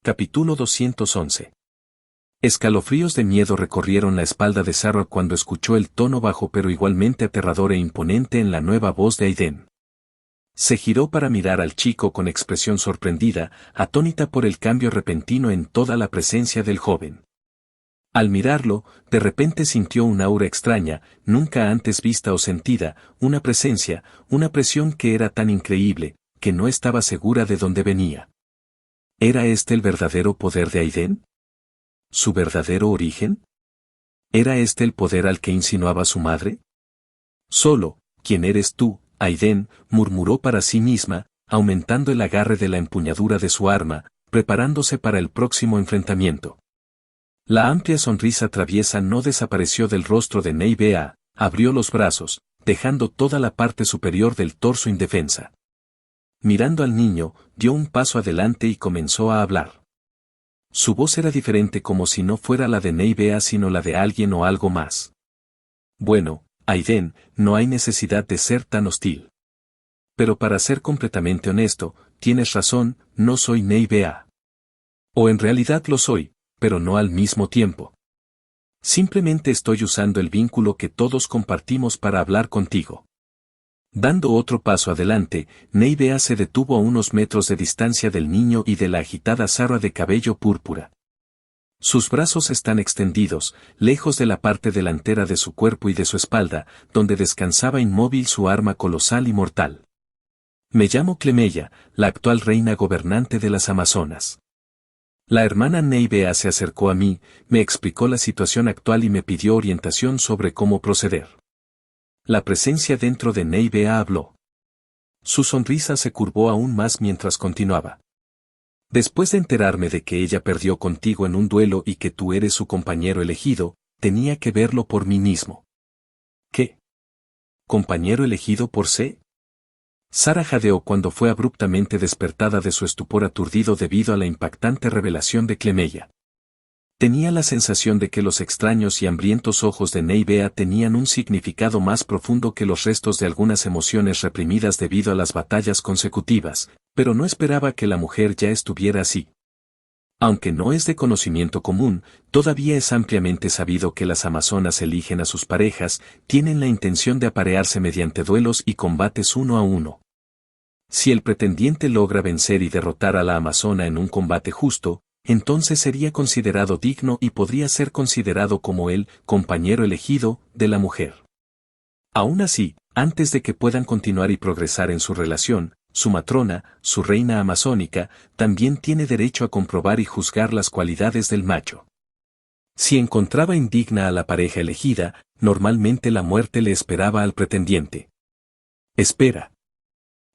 Capítulo 211. Escalofríos de miedo recorrieron la espalda de Sarah cuando escuchó el tono bajo pero igualmente aterrador e imponente en la nueva voz de Aiden. Se giró para mirar al chico con expresión sorprendida, atónita por el cambio repentino en toda la presencia del joven. Al mirarlo, de repente sintió un aura extraña, nunca antes vista o sentida, una presencia, una presión que era tan increíble, que no estaba segura de dónde venía. ¿Era este el verdadero poder de Aiden? ¿Su verdadero origen? ¿Era este el poder al que insinuaba su madre? Solo, ¿quién eres tú, Aiden?, murmuró para sí misma, aumentando el agarre de la empuñadura de su arma, preparándose para el próximo enfrentamiento. La amplia sonrisa traviesa no desapareció del rostro de Neibea, abrió los brazos, dejando toda la parte superior del torso indefensa. Mirando al niño, dio un paso adelante y comenzó a hablar. Su voz era diferente, como si no fuera la de Neibea sino la de alguien o algo más. Bueno, Aiden, no hay necesidad de ser tan hostil. Pero para ser completamente honesto, tienes razón, no soy Neibea. O en realidad lo soy, pero no al mismo tiempo. Simplemente estoy usando el vínculo que todos compartimos para hablar contigo. Dando otro paso adelante, Neibea se detuvo a unos metros de distancia del niño y de la agitada Sarah de cabello púrpura. Sus brazos están extendidos, lejos de la parte delantera de su cuerpo y de su espalda, donde descansaba inmóvil su arma colosal y mortal. Me llamo Clemella, la actual reina gobernante de las Amazonas. La hermana Neibea se acercó a mí, me explicó la situación actual y me pidió orientación sobre cómo proceder. La presencia dentro de Neibea habló. Su sonrisa se curvó aún más mientras continuaba. Después de enterarme de que ella perdió contigo en un duelo y que tú eres su compañero elegido, tenía que verlo por mí mismo. ¿Qué? ¿Compañero elegido por C? Sarah jadeó cuando fue abruptamente despertada de su estupor aturdido debido a la impactante revelación de Clemella. Tenía la sensación de que los extraños y hambrientos ojos de Neibea tenían un significado más profundo que los restos de algunas emociones reprimidas debido a las batallas consecutivas, pero no esperaba que la mujer ya estuviera así. Aunque no es de conocimiento común, todavía es ampliamente sabido que las amazonas eligen a sus parejas, tienen la intención de aparearse mediante duelos y combates uno a uno. Si el pretendiente logra vencer y derrotar a la amazona en un combate justo, entonces sería considerado digno y podría ser considerado como el compañero elegido de la mujer. Aún así, antes de que puedan continuar y progresar en su relación, su matrona, su reina amazónica, también tiene derecho a comprobar y juzgar las cualidades del macho. Si encontraba indigna a la pareja elegida, normalmente la muerte le esperaba al pretendiente. Espera.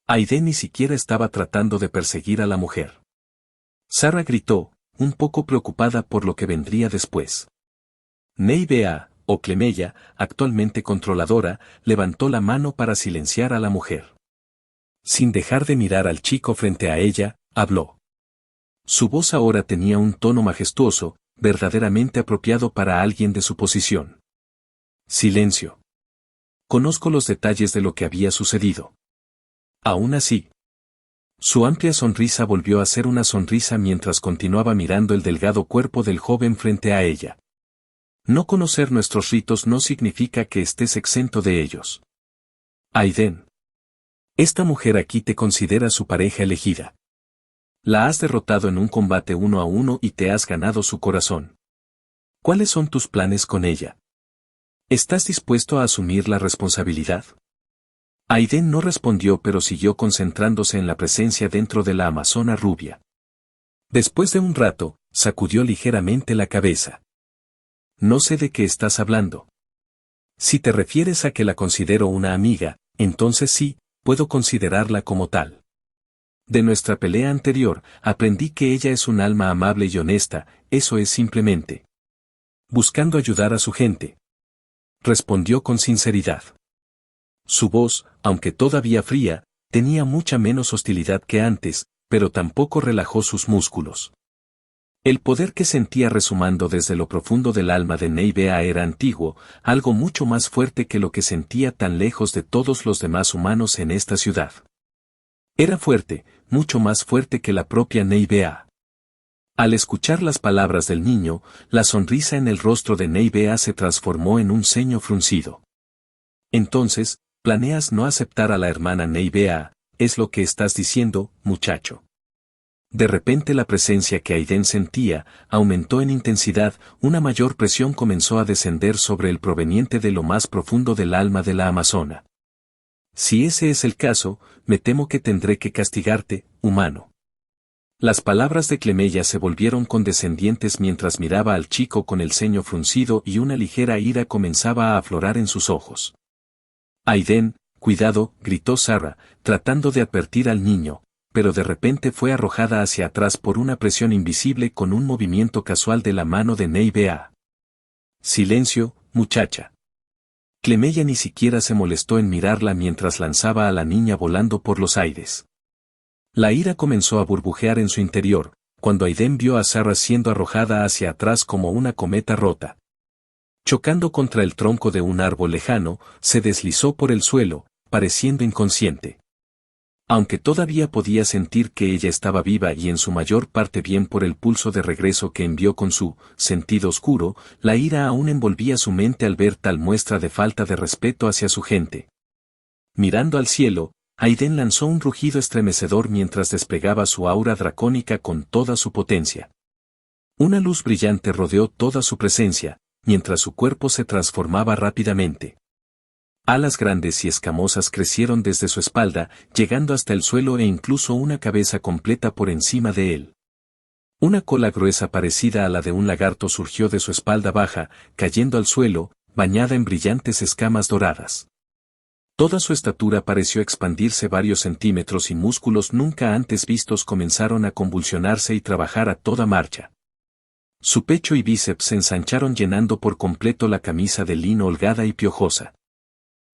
Aiden ni siquiera estaba tratando de perseguir a la mujer. Sarah gritó, un poco preocupada por lo que vendría después. Neibea, o Clemella, actualmente controladora, levantó la mano para silenciar a la mujer. Sin dejar de mirar al chico frente a ella, habló. Su voz ahora tenía un tono majestuoso, verdaderamente apropiado para alguien de su posición. Silencio. Conozco los detalles de lo que había sucedido. Aún así. Su amplia sonrisa volvió a ser una sonrisa mientras continuaba mirando el delgado cuerpo del joven frente a ella. No conocer nuestros ritos no significa que estés exento de ellos. Aiden. Esta mujer aquí te considera su pareja elegida. La has derrotado en un combate uno a uno y te has ganado su corazón. ¿Cuáles son tus planes con ella? ¿Estás dispuesto a asumir la responsabilidad? Aiden no respondió pero siguió concentrándose en la presencia dentro de la amazona rubia. Después de un rato, sacudió ligeramente la cabeza. No sé de qué estás hablando. Si te refieres a que la considero una amiga, entonces sí, puedo considerarla como tal. De nuestra pelea anterior, aprendí que ella es un alma amable y honesta, eso es simplemente. Buscando ayudar a su gente. Respondió con sinceridad. Su voz, aunque todavía fría, tenía mucha menos hostilidad que antes, pero tampoco relajó sus músculos. El poder que sentía resumando desde lo profundo del alma de Neibea era antiguo, algo mucho más fuerte que lo que sentía tan lejos de todos los demás humanos en esta ciudad. Era fuerte, mucho más fuerte que la propia Neibea. Al escuchar las palabras del niño, la sonrisa en el rostro de Neibea se transformó en un ceño fruncido. Entonces, ¿planeas no aceptar a la hermana Neibea? Es lo que estás diciendo, muchacho. De repente la presencia que Aiden sentía aumentó en intensidad, una mayor presión comenzó a descender sobre él proveniente de lo más profundo del alma de la amazona. Si ese es el caso, me temo que tendré que castigarte, humano. Las palabras de Clemella se volvieron condescendientes mientras miraba al chico con el ceño fruncido y una ligera ira comenzaba a aflorar en sus ojos. Aiden, cuidado, gritó Sarah, tratando de advertir al niño, pero de repente fue arrojada hacia atrás por una presión invisible con un movimiento casual de la mano de Neibea. Silencio, muchacha. Clemella ni siquiera se molestó en mirarla mientras lanzaba a la niña volando por los aires. La ira comenzó a burbujear en su interior, cuando Aiden vio a Sarah siendo arrojada hacia atrás como una cometa rota. Chocando contra el tronco de un árbol lejano, se deslizó por el suelo, pareciendo inconsciente. Aunque todavía podía sentir que ella estaba viva y en su mayor parte bien por el pulso de regreso que envió con su sentido oscuro, la ira aún envolvía su mente al ver tal muestra de falta de respeto hacia su gente. Mirando al cielo, Aiden lanzó un rugido estremecedor mientras desplegaba su aura dracónica con toda su potencia. Una luz brillante rodeó toda su presencia, mientras su cuerpo se transformaba rápidamente. Alas grandes y escamosas crecieron desde su espalda, llegando hasta el suelo e incluso una cabeza completa por encima de él. Una cola gruesa parecida a la de un lagarto surgió de su espalda baja, cayendo al suelo, bañada en brillantes escamas doradas. Toda su estatura pareció expandirse varios centímetros y músculos nunca antes vistos comenzaron a convulsionarse y trabajar a toda marcha. Su pecho y bíceps se ensancharon llenando por completo la camisa de lino holgada y piojosa.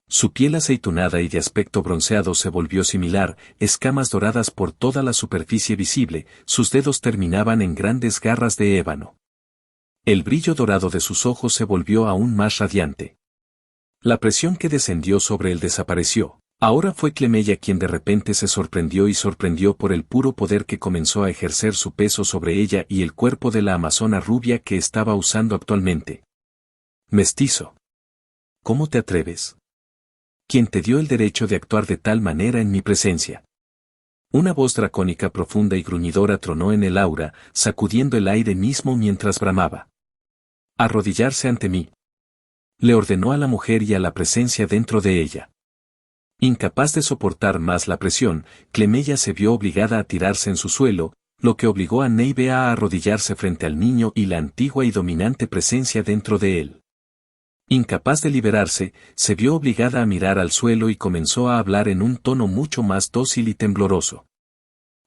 Su piel aceitunada y de aspecto bronceado se volvió similar, escamas doradas por toda la superficie visible, sus dedos terminaban en grandes garras de ébano. El brillo dorado de sus ojos se volvió aún más radiante. La presión que descendió sobre él desapareció. Ahora fue Clemella quien de repente se sorprendió por el puro poder que comenzó a ejercer su peso sobre ella y el cuerpo de la amazona rubia que estaba usando actualmente. Mestizo. ¿Cómo te atreves? ¿Quién te dio el derecho de actuar de tal manera en mi presencia? Una voz dracónica profunda y gruñidora tronó en el aura, sacudiendo el aire mismo mientras bramaba. Arrodillarse ante mí. Le ordenó a la mujer y a la presencia dentro de ella. Incapaz de soportar más la presión, Clemella se vio obligada a tirarse en su suelo, lo que obligó a Neibea a arrodillarse frente al niño y la antigua y dominante presencia dentro de él. Incapaz de liberarse, se vio obligada a mirar al suelo y comenzó a hablar en un tono mucho más dócil y tembloroso.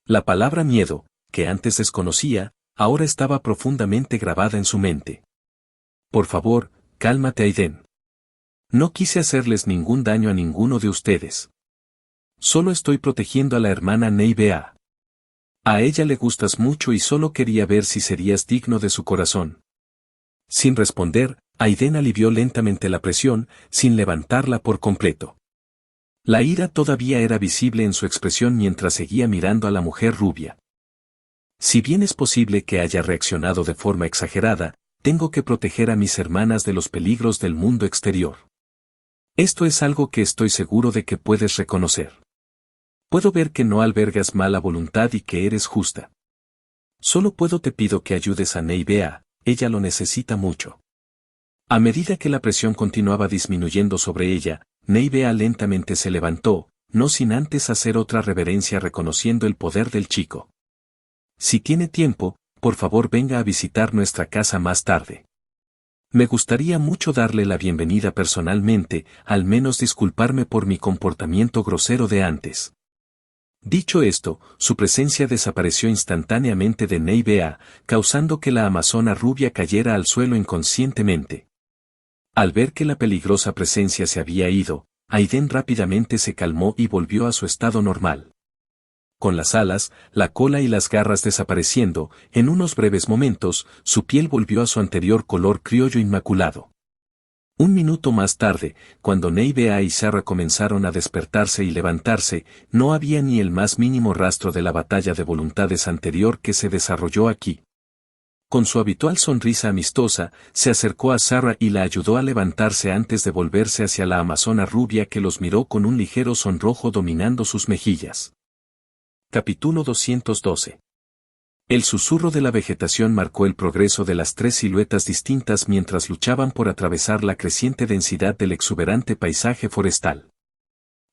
La palabra miedo, que antes desconocía, ahora estaba profundamente grabada en su mente. Por favor, cálmate, Aiden. No quise hacerles ningún daño a ninguno de ustedes. Solo estoy protegiendo a la hermana Neibea. A ella le gustas mucho y solo quería ver si serías digno de su corazón. Sin responder, Aiden alivió lentamente la presión, sin levantarla por completo. La ira todavía era visible en su expresión mientras seguía mirando a la mujer rubia. Si bien es posible que haya reaccionado de forma exagerada, tengo que proteger a mis hermanas de los peligros del mundo exterior. Esto es algo que estoy seguro de que puedes reconocer. Puedo ver que no albergas mala voluntad y que eres justa. Solo te pido que ayudes a Neibea, ella lo necesita mucho. A medida que la presión continuaba disminuyendo sobre ella, Neibea lentamente se levantó, no sin antes hacer otra reverencia reconociendo el poder del chico. Si tiene tiempo, por favor venga a visitar nuestra casa más tarde. Me gustaría mucho darle la bienvenida personalmente, al menos disculparme por mi comportamiento grosero de antes. Dicho esto, su presencia desapareció instantáneamente de Neibea, causando que la amazona rubia cayera al suelo inconscientemente. Al ver que la peligrosa presencia se había ido, Aiden rápidamente se calmó y volvió a su estado normal. Con las alas, la cola y las garras desapareciendo, en unos breves momentos, su piel volvió a su anterior color criollo inmaculado. Un minuto más tarde, cuando Neibea y Sarah comenzaron a despertarse y levantarse, no había ni el más mínimo rastro de la batalla de voluntades anterior que se desarrolló aquí. Con su habitual sonrisa amistosa, se acercó a Sarah y la ayudó a levantarse antes de volverse hacia la amazona rubia que los miró con un ligero sonrojo dominando sus mejillas. Capítulo 212. El susurro de la vegetación marcó el progreso de las tres siluetas distintas mientras luchaban por atravesar la creciente densidad del exuberante paisaje forestal.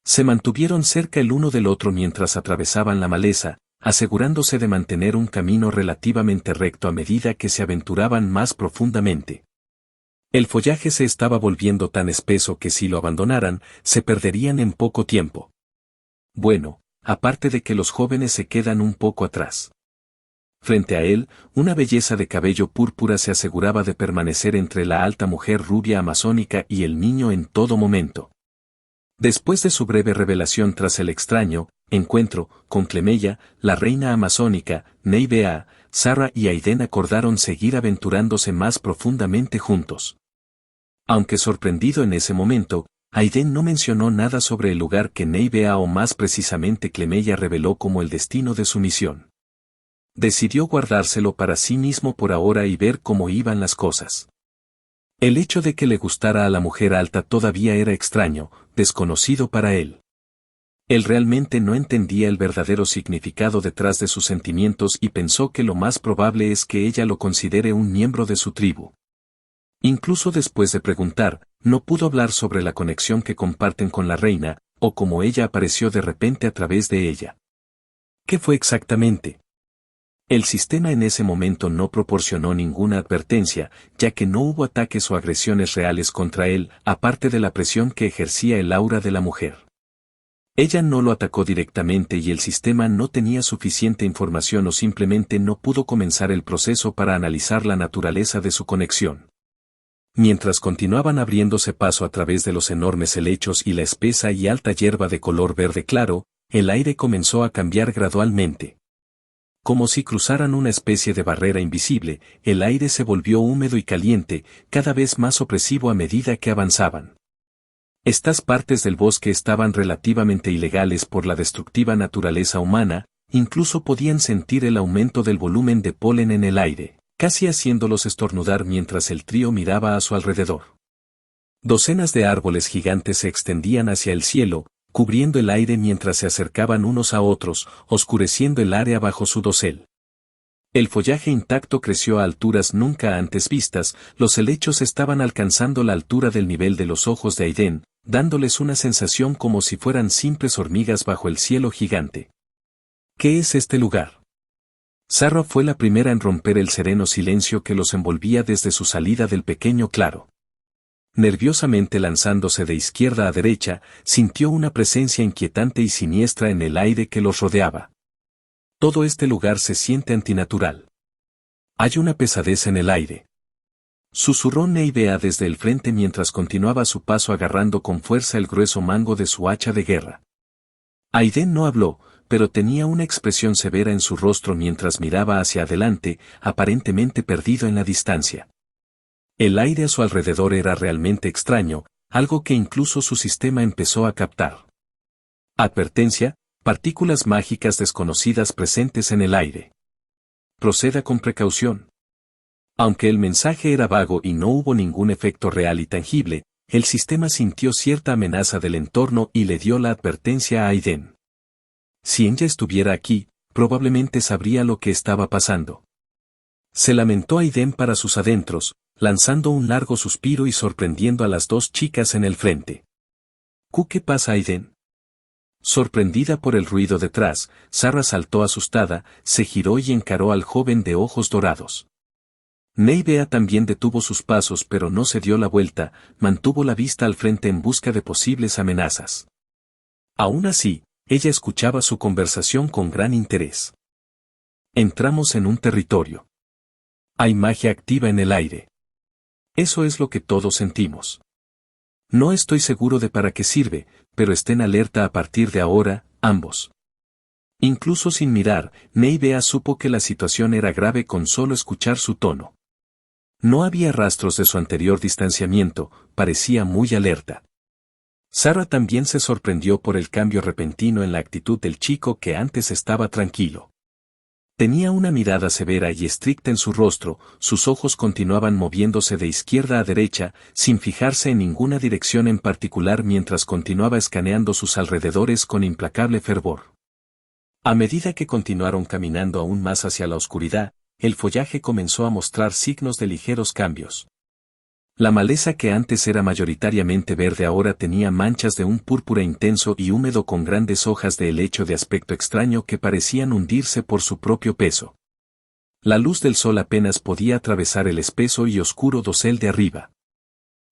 Se mantuvieron cerca el uno del otro mientras atravesaban la maleza, asegurándose de mantener un camino relativamente recto a medida que se aventuraban más profundamente. El follaje se estaba volviendo tan espeso que si lo abandonaran, se perderían en poco tiempo. Bueno, aparte de que los jóvenes se quedan un poco atrás. Frente a él, una belleza de cabello púrpura se aseguraba de permanecer entre la alta mujer rubia amazónica y el niño en todo momento. Después de su breve revelación tras el extraño encuentro con Clemeya, la reina amazónica, Neibea, Sarah y Aiden acordaron seguir aventurándose más profundamente juntos. Aunque sorprendido en ese momento, Aiden no mencionó nada sobre el lugar que Neibea o más precisamente Clemeya reveló como el destino de su misión. Decidió guardárselo para sí mismo por ahora y ver cómo iban las cosas. El hecho de que le gustara a la mujer alta todavía era extraño, desconocido para él. Él realmente no entendía el verdadero significado detrás de sus sentimientos y pensó que lo más probable es que ella lo considere un miembro de su tribu. Incluso después de preguntar, no pudo hablar sobre la conexión que comparten con la reina, o cómo ella apareció de repente a través de ella. ¿Qué fue exactamente? El sistema en ese momento no proporcionó ninguna advertencia, ya que no hubo ataques o agresiones reales contra él, aparte de la presión que ejercía el aura de la mujer. Ella no lo atacó directamente y el sistema no tenía suficiente información o simplemente no pudo comenzar el proceso para analizar la naturaleza de su conexión. Mientras continuaban abriéndose paso a través de los enormes helechos y la espesa y alta hierba de color verde claro, el aire comenzó a cambiar gradualmente. Como si cruzaran una especie de barrera invisible, el aire se volvió húmedo y caliente, cada vez más opresivo a medida que avanzaban. Estas partes del bosque estaban relativamente ilegales por la destructiva naturaleza humana, incluso podían sentir el aumento del volumen de polen en el aire, casi haciéndolos estornudar mientras el trío miraba a su alrededor. Docenas de árboles gigantes se extendían hacia el cielo, cubriendo el aire mientras se acercaban unos a otros, oscureciendo el área bajo su dosel. El follaje intacto creció a alturas nunca antes vistas, los helechos estaban alcanzando la altura del nivel de los ojos de Aiden, dándoles una sensación como si fueran simples hormigas bajo el cielo gigante. ¿Qué es este lugar? Sarah fue la primera en romper el sereno silencio que los envolvía desde su salida del pequeño claro. Nerviosamente lanzándose de izquierda a derecha, sintió una presencia inquietante y siniestra en el aire que los rodeaba. Todo este lugar se siente antinatural. Hay una pesadez en el aire. Susurró Neibea desde el frente mientras continuaba su paso agarrando con fuerza el grueso mango de su hacha de guerra. Aiden no habló, pero tenía una expresión severa en su rostro mientras miraba hacia adelante, aparentemente perdido en la distancia. El aire a su alrededor era realmente extraño, algo que incluso su sistema empezó a captar. Advertencia: partículas mágicas desconocidas presentes en el aire. Proceda con precaución. Aunque el mensaje era vago y no hubo ningún efecto real y tangible, el sistema sintió cierta amenaza del entorno y le dio la advertencia a Aiden. Si ella estuviera aquí, probablemente sabría lo que estaba pasando. Se lamentó Aiden para sus adentros, lanzando un largo suspiro y sorprendiendo a las dos chicas en el frente. ¿Qué pasa, Aiden? Sorprendida por el ruido detrás, Sarah saltó asustada, se giró y encaró al joven de ojos dorados. Neibea también detuvo sus pasos pero no se dio la vuelta, mantuvo la vista al frente en busca de posibles amenazas. Aún así, ella escuchaba su conversación con gran interés. Entramos en un territorio. Hay magia activa en el aire. Eso es lo que todos sentimos. No estoy seguro de para qué sirve, pero estén alerta a partir de ahora, ambos. Incluso sin mirar, Neibea supo que la situación era grave con solo escuchar su tono. No había rastros de su anterior distanciamiento, parecía muy alerta. Sarah también se sorprendió por el cambio repentino en la actitud del chico que antes estaba tranquilo. Tenía una mirada severa y estricta en su rostro, sus ojos continuaban moviéndose de izquierda a derecha, sin fijarse en ninguna dirección en particular mientras continuaba escaneando sus alrededores con implacable fervor. A medida que continuaron caminando aún más hacia la oscuridad, el follaje comenzó a mostrar signos de ligeros cambios. La maleza que antes era mayoritariamente verde ahora tenía manchas de un púrpura intenso y húmedo con grandes hojas de helecho de aspecto extraño que parecían hundirse por su propio peso. La luz del sol apenas podía atravesar el espeso y oscuro dosel de arriba.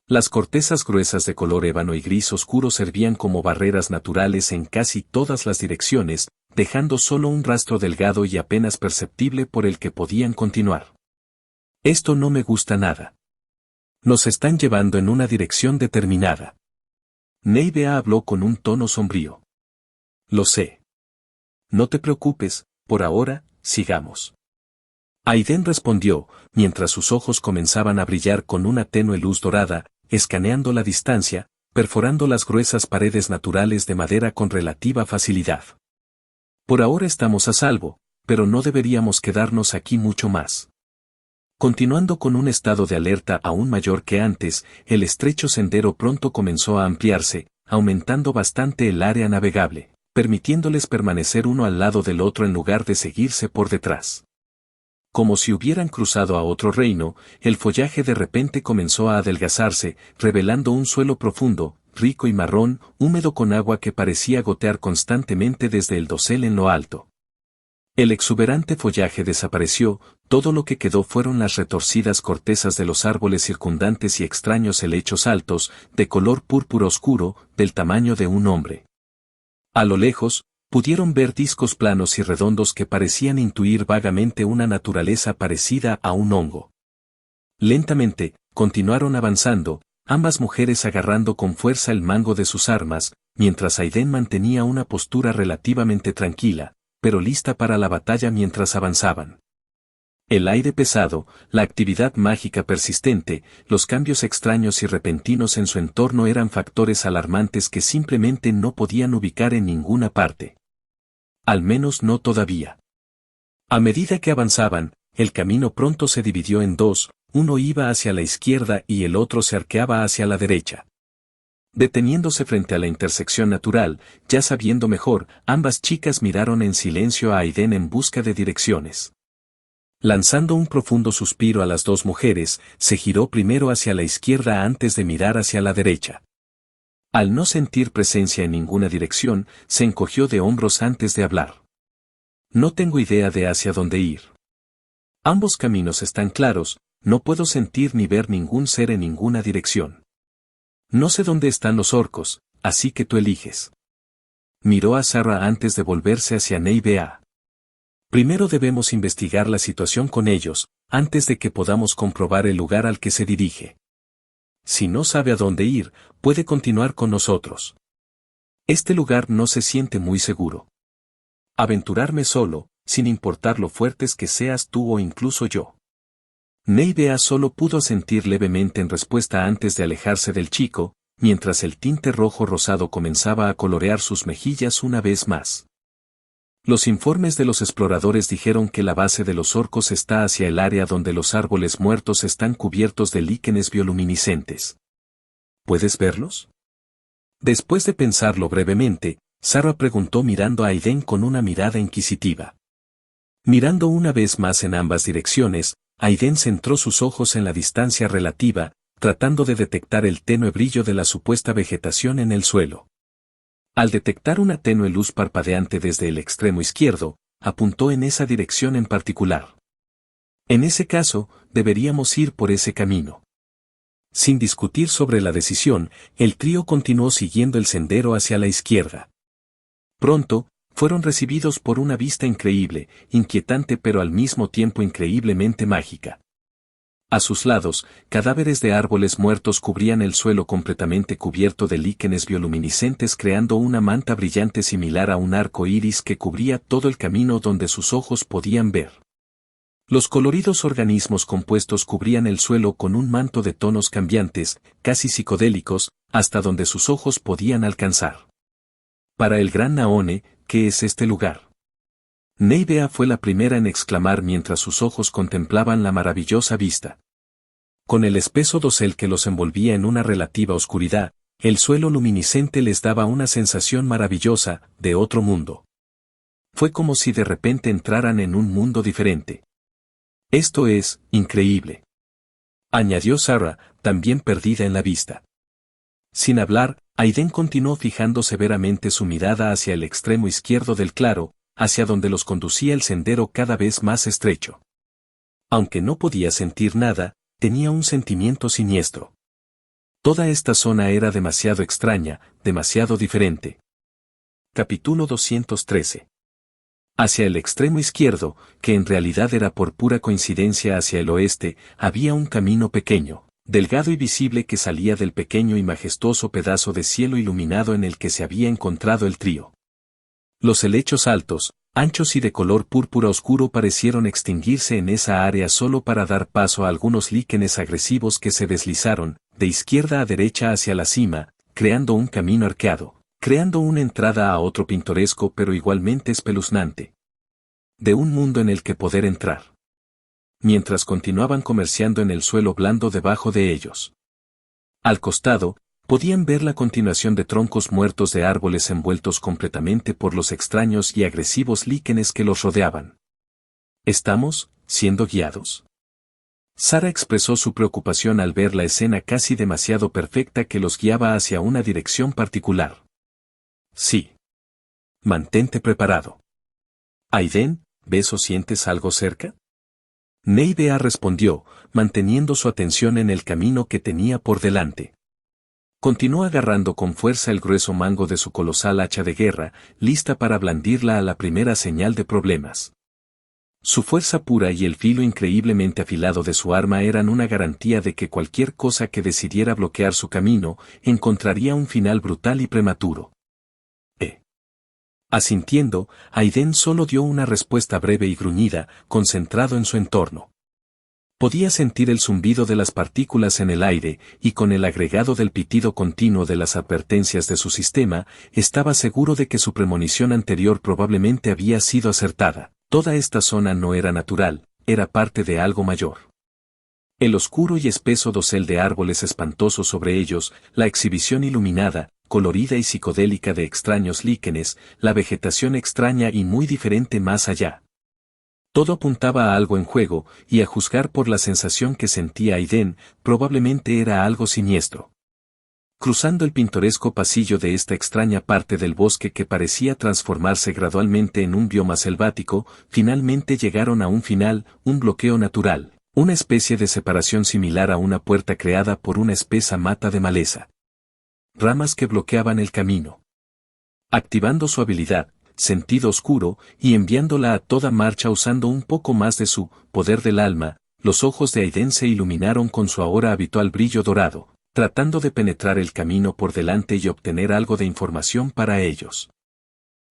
Las cortezas gruesas de color ébano y gris oscuro servían como barreras naturales en casi todas las direcciones, dejando solo un rastro delgado y apenas perceptible por el que podían continuar. Esto no me gusta nada. Nos están llevando en una dirección determinada. Neibea habló con un tono sombrío. Lo sé. No te preocupes, por ahora, sigamos. Aiden respondió, mientras sus ojos comenzaban a brillar con una tenue luz dorada, escaneando la distancia, perforando las gruesas paredes naturales de madera con relativa facilidad. Por ahora estamos a salvo, pero no deberíamos quedarnos aquí mucho más. Continuando con un estado de alerta aún mayor que antes, el estrecho sendero pronto comenzó a ampliarse, aumentando bastante el área navegable, permitiéndoles permanecer uno al lado del otro en lugar de seguirse por detrás. Como si hubieran cruzado a otro reino, el follaje de repente comenzó a adelgazarse, revelando un suelo profundo, rico y marrón, húmedo con agua que parecía gotear constantemente desde el dosel en lo alto. El exuberante follaje desapareció, todo lo que quedó fueron las retorcidas cortezas de los árboles circundantes y extraños helechos altos, de color púrpura oscuro, del tamaño de un hombre. A lo lejos, pudieron ver discos planos y redondos que parecían intuir vagamente una naturaleza parecida a un hongo. Lentamente, continuaron avanzando, ambas mujeres agarrando con fuerza el mango de sus armas, mientras Aiden mantenía una postura relativamente tranquila, pero lista para la batalla mientras avanzaban. El aire pesado, la actividad mágica persistente, los cambios extraños y repentinos en su entorno eran factores alarmantes que simplemente no podían ubicar en ninguna parte. Al menos no todavía. A medida que avanzaban, el camino pronto se dividió en dos, uno iba hacia la izquierda y el otro se arqueaba hacia la derecha. Deteniéndose frente a la intersección natural, ya sabiendo mejor, ambas chicas miraron en silencio a Aiden en busca de direcciones. Lanzando un profundo suspiro a las dos mujeres, se giró primero hacia la izquierda antes de mirar hacia la derecha. Al no sentir presencia en ninguna dirección, se encogió de hombros antes de hablar. No tengo idea de hacia dónde ir. Ambos caminos están claros, no puedo sentir ni ver ningún ser en ninguna dirección. No sé dónde están los orcos, así que tú eliges. Miró a Sarah antes de volverse hacia Neibea. Primero debemos investigar la situación con ellos, antes de que podamos comprobar el lugar al que se dirige. Si no sabe a dónde ir, puede continuar con nosotros. Este lugar no se siente muy seguro. Aventurarme solo, sin importar lo fuertes que seas tú o incluso yo. Neibea solo pudo asentir levemente en respuesta antes de alejarse del chico, mientras el tinte rojo rosado comenzaba a colorear sus mejillas una vez más. Los informes de los exploradores dijeron que la base de los orcos está hacia el área donde los árboles muertos están cubiertos de líquenes bioluminiscentes. ¿Puedes verlos? Después de pensarlo brevemente, Sarah preguntó mirando a Aiden con una mirada inquisitiva. Mirando una vez más en ambas direcciones, Aiden centró sus ojos en la distancia relativa, tratando de detectar el tenue brillo de la supuesta vegetación en el suelo. Al detectar una tenue luz parpadeante desde el extremo izquierdo, apuntó en esa dirección en particular. En ese caso, deberíamos ir por ese camino. Sin discutir sobre la decisión, el trío continuó siguiendo el sendero hacia la izquierda. Pronto, fueron recibidos por una vista increíble, inquietante pero al mismo tiempo increíblemente mágica. A sus lados, cadáveres de árboles muertos cubrían el suelo completamente cubierto de líquenes bioluminiscentes creando una manta brillante similar a un arco iris que cubría todo el camino donde sus ojos podían ver. Los coloridos organismos compuestos cubrían el suelo con un manto de tonos cambiantes, casi psicodélicos, hasta donde sus ojos podían alcanzar. Para el gran Naone, ¿qué es este lugar? Neibea fue la primera en exclamar mientras sus ojos contemplaban la maravillosa vista. Con el espeso dosel que los envolvía en una relativa oscuridad, el suelo luminiscente les daba una sensación maravillosa, de otro mundo. Fue como si de repente entraran en un mundo diferente. Esto es, increíble. Añadió Sarah, también perdida en la vista. Sin hablar, Aiden continuó fijando severamente su mirada hacia el extremo izquierdo del claro, hacia donde los conducía el sendero cada vez más estrecho. Aunque no podía sentir nada, tenía un sentimiento siniestro. Toda esta zona era demasiado extraña, demasiado diferente. Capítulo 213. Hacia el extremo izquierdo, que en realidad era por pura coincidencia hacia el oeste, había un camino pequeño, delgado y visible que salía del pequeño y majestuoso pedazo de cielo iluminado en el que se había encontrado el trío. Los helechos altos, anchos y de color púrpura oscuro parecieron extinguirse en esa área solo para dar paso a algunos líquenes agresivos que se deslizaron, de izquierda a derecha hacia la cima, creando un camino arqueado, creando una entrada a otro pintoresco pero igualmente espeluznante. De un mundo en el que poder entrar. Mientras continuaban comerciando en el suelo blando debajo de ellos. Al costado, podían ver la continuación de troncos muertos de árboles envueltos completamente por los extraños y agresivos líquenes que los rodeaban. ¿Estamos siendo guiados? Sarah expresó su preocupación al ver la escena casi demasiado perfecta que los guiaba hacia una dirección particular. Sí. Mantente preparado. Aiden, ¿ves o sientes algo cerca? Neibea respondió, manteniendo su atención en el camino que tenía por delante. Continuó agarrando con fuerza el grueso mango de su colosal hacha de guerra, lista para blandirla a la primera señal de problemas. Su fuerza pura y el filo increíblemente afilado de su arma eran una garantía de que cualquier cosa que decidiera bloquear su camino, encontraría un final brutal y prematuro. Asintiendo, Aiden solo dio una respuesta breve y gruñida, concentrado en su entorno. Podía sentir el zumbido de las partículas en el aire, y con el agregado del pitido continuo de las advertencias de su sistema, estaba seguro de que su premonición anterior probablemente había sido acertada. Toda esta zona no era natural, era parte de algo mayor. El oscuro y espeso dosel de árboles espantosos sobre ellos, la exhibición iluminada, colorida y psicodélica de extraños líquenes, la vegetación extraña y muy diferente más allá. Todo apuntaba a algo en juego, y a juzgar por la sensación que sentía Aiden, probablemente era algo siniestro. Cruzando el pintoresco pasillo de esta extraña parte del bosque que parecía transformarse gradualmente en un bioma selvático, finalmente llegaron a un final, un bloqueo natural, una especie de separación similar a una puerta creada por una espesa mata de maleza. Ramas que bloqueaban el camino. Activando su habilidad, sentido oscuro, y enviándola a toda marcha usando un poco más de su poder del alma, los ojos de Aiden se iluminaron con su ahora habitual brillo dorado, tratando de penetrar el camino por delante y obtener algo de información para ellos.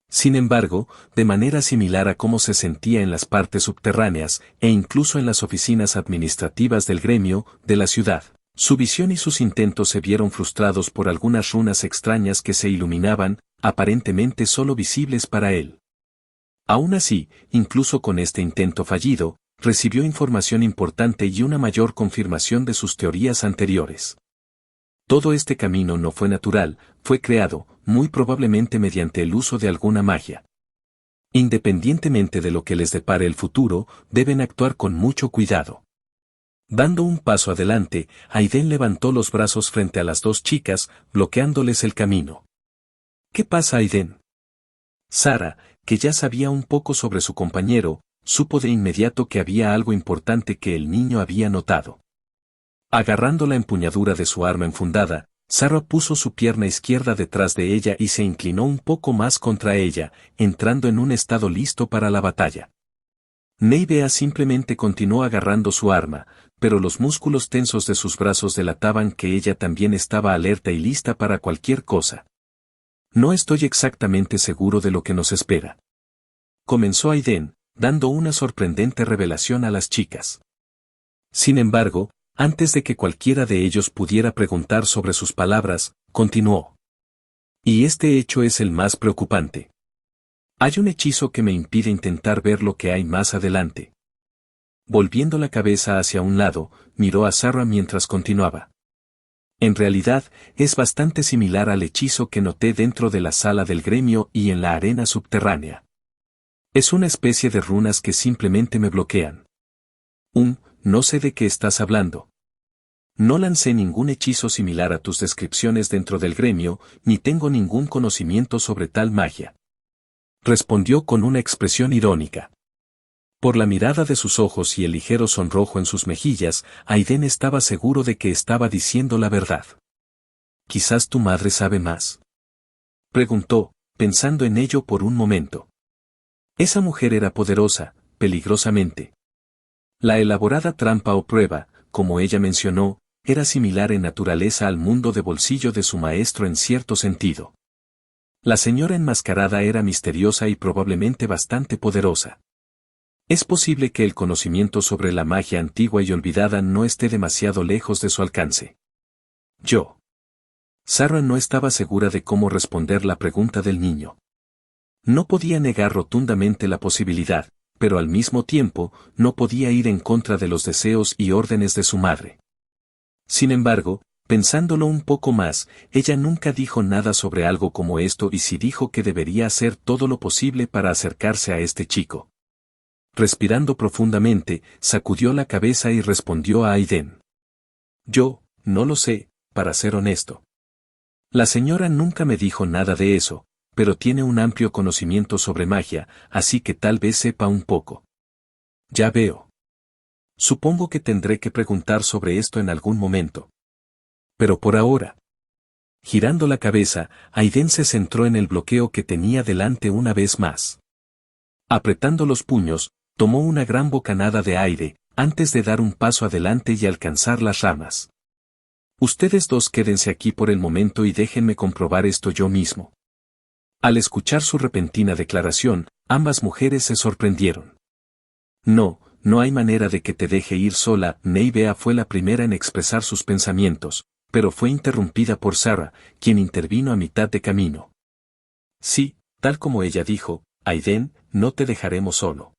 Sin embargo, de manera similar a cómo se sentía en las partes subterráneas, e incluso en las oficinas administrativas del gremio, de la ciudad, su visión y sus intentos se vieron frustrados por algunas runas extrañas que se iluminaban, aparentemente solo visibles para él. Aún así, incluso con este intento fallido, recibió información importante y una mayor confirmación de sus teorías anteriores. Todo este camino no fue natural, fue creado, muy probablemente mediante el uso de alguna magia. Independientemente de lo que les depare el futuro, deben actuar con mucho cuidado. Dando un paso adelante, Aiden levantó los brazos frente a las dos chicas, bloqueándoles el camino. ¿Qué pasa, Aiden? Sarah, que ya sabía un poco sobre su compañero, supo de inmediato que había algo importante que el niño había notado. Agarrando la empuñadura de su arma enfundada, Sarah puso su pierna izquierda detrás de ella y se inclinó un poco más contra ella, entrando en un estado listo para la batalla. Neibea simplemente continuó agarrando su arma, pero los músculos tensos de sus brazos delataban que ella también estaba alerta y lista para cualquier cosa. No estoy exactamente seguro de lo que nos espera. Comenzó Aiden, dando una sorprendente revelación a las chicas. Sin embargo, antes de que cualquiera de ellos pudiera preguntar sobre sus palabras, continuó. Y este hecho es el más preocupante. Hay un hechizo que me impide intentar ver lo que hay más adelante. Volviendo la cabeza hacia un lado, miró a Sarah mientras continuaba. En realidad, es bastante similar al hechizo que noté dentro de la sala del gremio y en la arena subterránea. Es una especie de runas que simplemente me bloquean. No sé de qué estás hablando. No lancé ningún hechizo similar a tus descripciones dentro del gremio, ni tengo ningún conocimiento sobre tal magia. Respondió con una expresión irónica. Por la mirada de sus ojos y el ligero sonrojo en sus mejillas, Aiden estaba seguro de que estaba diciendo la verdad. ¿Quizás tu madre sabe más? Preguntó, pensando en ello por un momento. Esa mujer era poderosa, peligrosamente. La elaborada trampa o prueba, como ella mencionó, era similar en naturaleza al mundo de bolsillo de su maestro en cierto sentido. La señora enmascarada era misteriosa y probablemente bastante poderosa. Es posible que el conocimiento sobre la magia antigua y olvidada no esté demasiado lejos de su alcance. Sarah no estaba segura de cómo responder la pregunta del niño. No podía negar rotundamente la posibilidad, pero al mismo tiempo, no podía ir en contra de los deseos y órdenes de su madre. Sin embargo, pensándolo un poco más, ella nunca dijo nada sobre algo como esto y sí dijo que debería hacer todo lo posible para acercarse a este chico. Respirando profundamente, sacudió la cabeza y respondió a Aiden. No lo sé, para ser honesto. La señora nunca me dijo nada de eso, pero tiene un amplio conocimiento sobre magia, así que tal vez sepa un poco. Ya veo. Supongo que tendré que preguntar sobre esto en algún momento. Pero por ahora. Girando la cabeza, Aiden se centró en el bloqueo que tenía delante una vez más. Apretando los puños, tomó una gran bocanada de aire, antes de dar un paso adelante y alcanzar las ramas. Ustedes dos quédense aquí por el momento y déjenme comprobar esto yo mismo. Al escuchar su repentina declaración, ambas mujeres se sorprendieron. No hay manera de que te deje ir sola. Neivea fue la primera en expresar sus pensamientos, pero fue interrumpida por Sarah, quien intervino a mitad de camino. Sí, tal como ella dijo, Aiden, no te dejaremos solo.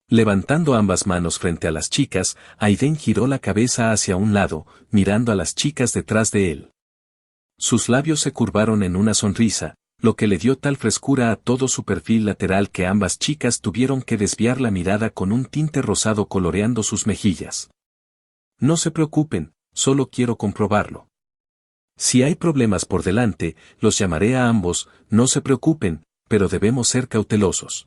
Levantando ambas manos frente a las chicas, Aiden giró la cabeza hacia un lado, mirando a las chicas detrás de él. Sus labios se curvaron en una sonrisa, lo que le dio tal frescura a todo su perfil lateral que ambas chicas tuvieron que desviar la mirada con un tinte rosado coloreando sus mejillas. No se preocupen, solo quiero comprobarlo. Si hay problemas por delante, los llamaré a ambos, no se preocupen, pero debemos ser cautelosos.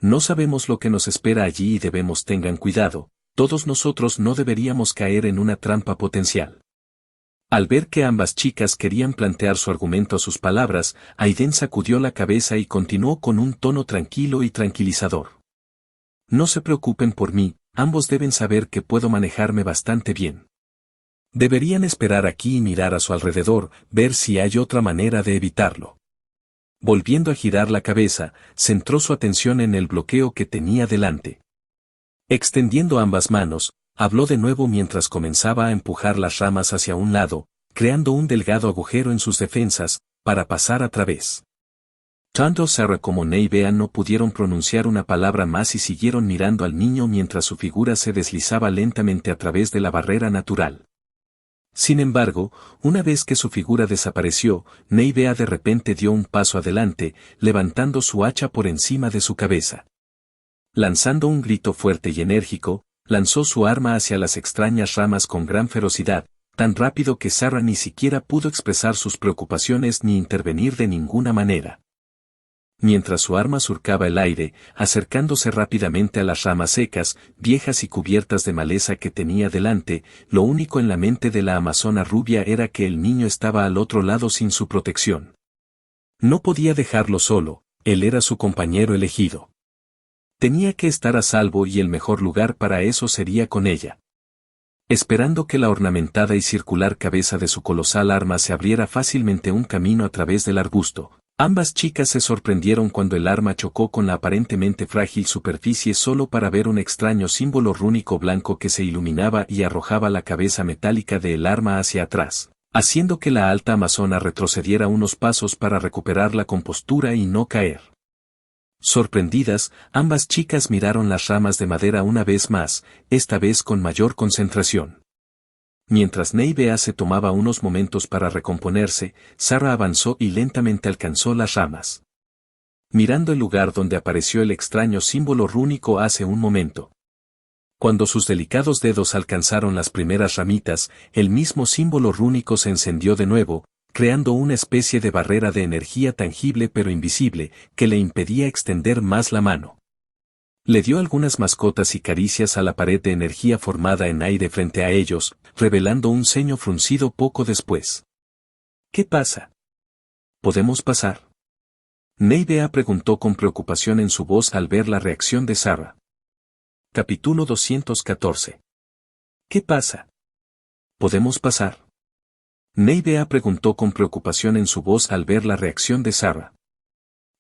No sabemos lo que nos espera allí y debemos tengan cuidado, todos nosotros no deberíamos caer en una trampa potencial. Al ver que ambas chicas querían plantear su argumento a sus palabras, Aiden sacudió la cabeza y continuó con un tono tranquilo y tranquilizador. No se preocupen por mí, ambos deben saber que puedo manejarme bastante bien. Deberían esperar aquí y mirar a su alrededor, ver si hay otra manera de evitarlo. Volviendo a girar la cabeza, centró su atención en el bloqueo que tenía delante. Extendiendo ambas manos, habló de nuevo mientras comenzaba a empujar las ramas hacia un lado, creando un delgado agujero en sus defensas, para pasar a través. Tanto Sarah como Neivea no pudieron pronunciar una palabra más y siguieron mirando al niño mientras su figura se deslizaba lentamente a través de la barrera natural. Sin embargo, una vez que su figura desapareció, Neivea de repente dio un paso adelante, levantando su hacha por encima de su cabeza. Lanzando un grito fuerte y enérgico, lanzó su arma hacia las extrañas ramas con gran ferocidad, tan rápido que Sarah ni siquiera pudo expresar sus preocupaciones ni intervenir de ninguna manera. Mientras su arma surcaba el aire, acercándose rápidamente a las ramas secas, viejas y cubiertas de maleza que tenía delante, lo único en la mente de la amazona rubia era que el niño estaba al otro lado sin su protección. No podía dejarlo solo, él era su compañero elegido. Tenía que estar a salvo y el mejor lugar para eso sería con ella. Esperando que la ornamentada y circular cabeza de su colosal arma se abriera fácilmente un camino a través del arbusto, ambas chicas se sorprendieron cuando el arma chocó con la aparentemente frágil superficie solo para ver un extraño símbolo rúnico blanco que se iluminaba y arrojaba la cabeza metálica del arma hacia atrás, haciendo que la alta amazona retrocediera unos pasos para recuperar la compostura y no caer. Sorprendidas, ambas chicas miraron las ramas de madera una vez más, esta vez con mayor concentración. Mientras Neivea se tomaba unos momentos para recomponerse, Sarah avanzó y lentamente alcanzó las ramas. Mirando el lugar donde apareció el extraño símbolo rúnico hace un momento. Cuando sus delicados dedos alcanzaron las primeras ramitas, el mismo símbolo rúnico se encendió de nuevo, creando una especie de barrera de energía tangible pero invisible, que le impedía extender más la mano. Le dio algunas mascotas y caricias a la pared de energía formada en aire frente a ellos, revelando un ceño fruncido poco después. ¿Qué pasa? ¿Podemos pasar? Neivea preguntó con preocupación en su voz al ver la reacción de Sarah. Capítulo 214. ¿Qué pasa? ¿Podemos pasar? Neivea preguntó con preocupación en su voz al ver la reacción de Sarah.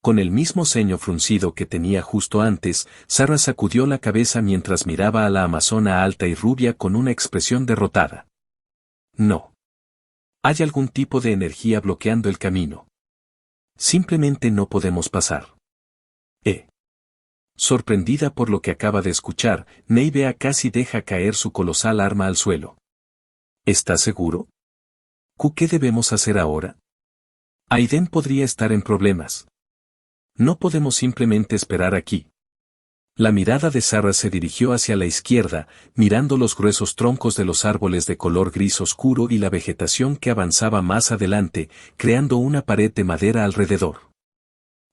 Con el mismo ceño fruncido que tenía justo antes, Sarah sacudió la cabeza mientras miraba a la amazona alta y rubia con una expresión derrotada. No. Hay algún tipo de energía bloqueando el camino. Simplemente no podemos pasar. Sorprendida por lo que acaba de escuchar, Neivea casi deja caer su colosal arma al suelo. ¿Estás seguro? ¿Qué debemos hacer ahora? Aiden podría estar en problemas. No podemos simplemente esperar aquí. La mirada de Sarah se dirigió hacia la izquierda, mirando los gruesos troncos de los árboles de color gris oscuro y la vegetación que avanzaba más adelante, creando una pared de madera alrededor.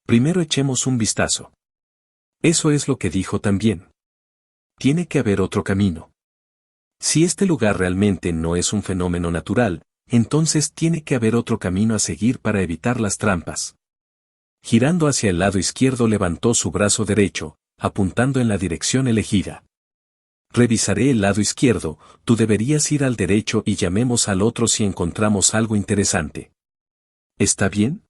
Primero echemos un vistazo. Eso es lo que dijo también. Tiene que haber otro camino. Si este lugar realmente no es un fenómeno natural, entonces tiene que haber otro camino a seguir para evitar las trampas. Girando hacia el lado izquierdo levantó su brazo derecho, apuntando en la dirección elegida. Revisaré el lado izquierdo, tú deberías ir al derecho y llamemos al otro si encontramos algo interesante. ¿Está bien?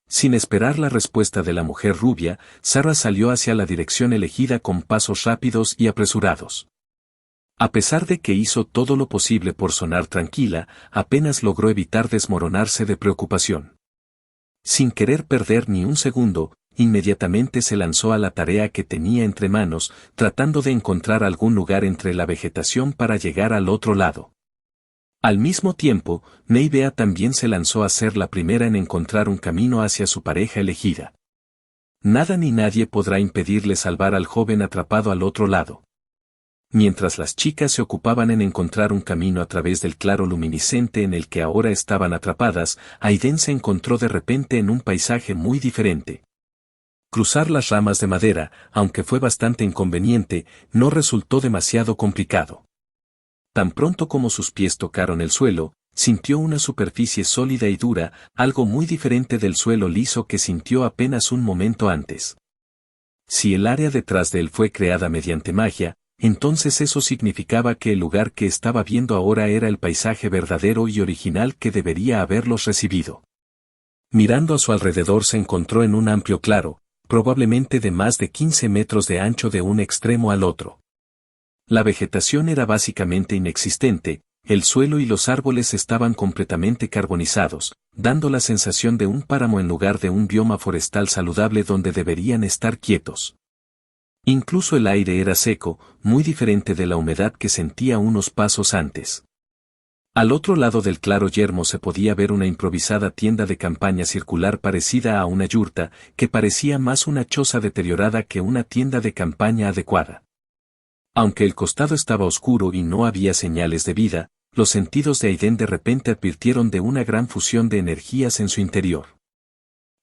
Sin esperar la respuesta de la mujer rubia, Sarah salió hacia la dirección elegida con pasos rápidos y apresurados. A pesar de que hizo todo lo posible por sonar tranquila, apenas logró evitar desmoronarse de preocupación. Sin querer perder ni un segundo, inmediatamente se lanzó a la tarea que tenía entre manos, tratando de encontrar algún lugar entre la vegetación para llegar al otro lado. Al mismo tiempo, Neivea también se lanzó a ser la primera en encontrar un camino hacia su pareja elegida. Nada ni nadie podrá impedirle salvar al joven atrapado al otro lado. Mientras las chicas se ocupaban en encontrar un camino a través del claro luminiscente en el que ahora estaban atrapadas, Aiden se encontró de repente en un paisaje muy diferente. Cruzar las ramas de madera, aunque fue bastante inconveniente, no resultó demasiado complicado. Tan pronto como sus pies tocaron el suelo, sintió una superficie sólida y dura, algo muy diferente del suelo liso que sintió apenas un momento antes. Si el área detrás de él fue creada mediante magia, entonces eso significaba que el lugar que estaba viendo ahora era el paisaje verdadero y original que debería haberlos recibido. Mirando a su alrededor se encontró en un amplio claro, probablemente de más de 15 metros de ancho de un extremo al otro. La vegetación era básicamente inexistente, el suelo y los árboles estaban completamente carbonizados, dando la sensación de un páramo en lugar de un bioma forestal saludable donde deberían estar quietos. Incluso el aire era seco, muy diferente de la humedad que sentía unos pasos antes. Al otro lado del claro yermo se podía ver una improvisada tienda de campaña circular parecida a una yurta, que parecía más una choza deteriorada que una tienda de campaña adecuada. Aunque el costado estaba oscuro y no había señales de vida, los sentidos de Aiden de repente advirtieron de una gran fusión de energías en su interior.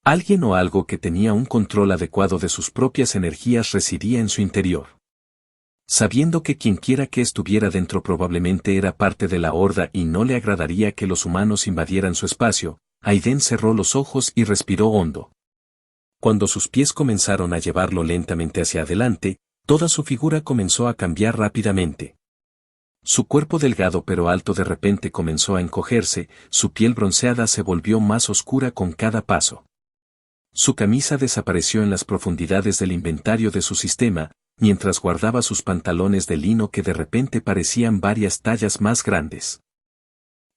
Alguien o algo que tenía un control adecuado de sus propias energías residía en su interior. Sabiendo que quienquiera que estuviera dentro probablemente era parte de la horda y no le agradaría que los humanos invadieran su espacio, Aiden cerró los ojos y respiró hondo. Cuando sus pies comenzaron a llevarlo lentamente hacia adelante, toda su figura comenzó a cambiar rápidamente. Su cuerpo delgado pero alto de repente comenzó a encogerse, su piel bronceada se volvió más oscura con cada paso. Su camisa desapareció en las profundidades del inventario de su sistema, mientras guardaba sus pantalones de lino que de repente parecían varias tallas más grandes.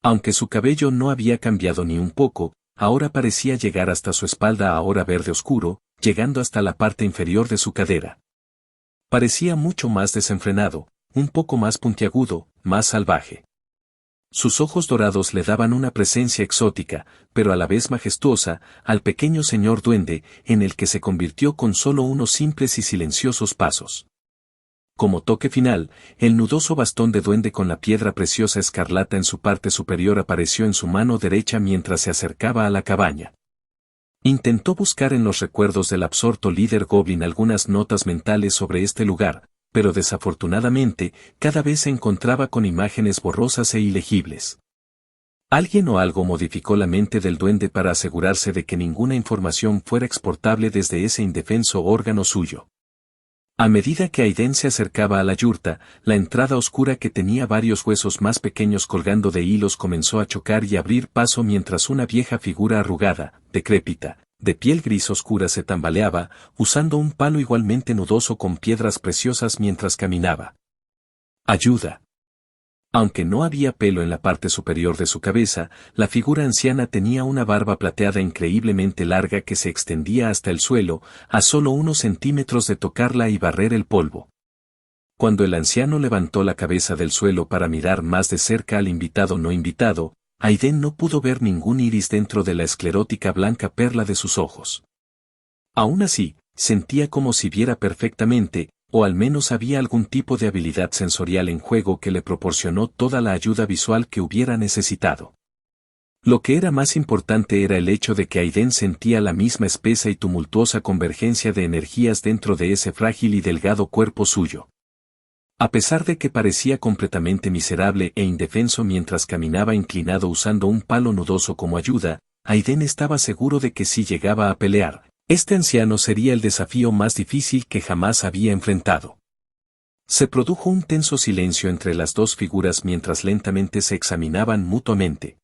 Aunque su cabello no había cambiado ni un poco, ahora parecía llegar hasta su espalda ahora verde oscuro, llegando hasta la parte inferior de su cadera. Parecía mucho más desenfrenado, un poco más puntiagudo, más salvaje. Sus ojos dorados le daban una presencia exótica, pero a la vez majestuosa, al pequeño señor duende, en el que se convirtió con solo unos simples y silenciosos pasos. Como toque final, el nudoso bastón de duende con la piedra preciosa escarlata en su parte superior apareció en su mano derecha mientras se acercaba a la cabaña. Intentó buscar en los recuerdos del absorto líder goblin algunas notas mentales sobre este lugar, pero desafortunadamente, cada vez se encontraba con imágenes borrosas e ilegibles. Alguien o algo modificó la mente del duende para asegurarse de que ninguna información fuera exportable desde ese indefenso órgano suyo. A medida que Aiden se acercaba a la yurta, la entrada oscura que tenía varios huesos más pequeños colgando de hilos comenzó a chocar y abrir paso mientras una vieja figura arrugada, decrépita, de piel gris oscura se tambaleaba, usando un palo igualmente nudoso con piedras preciosas mientras caminaba. ¡Ayuda! Aunque no había pelo en la parte superior de su cabeza, la figura anciana tenía una barba plateada increíblemente larga que se extendía hasta el suelo, a solo unos centímetros de tocarla y barrer el polvo. Cuando el anciano levantó la cabeza del suelo para mirar más de cerca al invitado no invitado, Aiden no pudo ver ningún iris dentro de la esclerótica blanca perla de sus ojos. Aún así, sentía como si viera perfectamente, o al menos había algún tipo de habilidad sensorial en juego que le proporcionó toda la ayuda visual que hubiera necesitado. Lo que era más importante era el hecho de que Aiden sentía la misma espesa y tumultuosa convergencia de energías dentro de ese frágil y delgado cuerpo suyo. A pesar de que parecía completamente miserable e indefenso mientras caminaba inclinado usando un palo nudoso como ayuda, Aiden estaba seguro de que si llegaba a pelear, este anciano sería el desafío más difícil que jamás había enfrentado. Se produjo un tenso silencio entre las dos figuras mientras lentamente se examinaban mutuamente.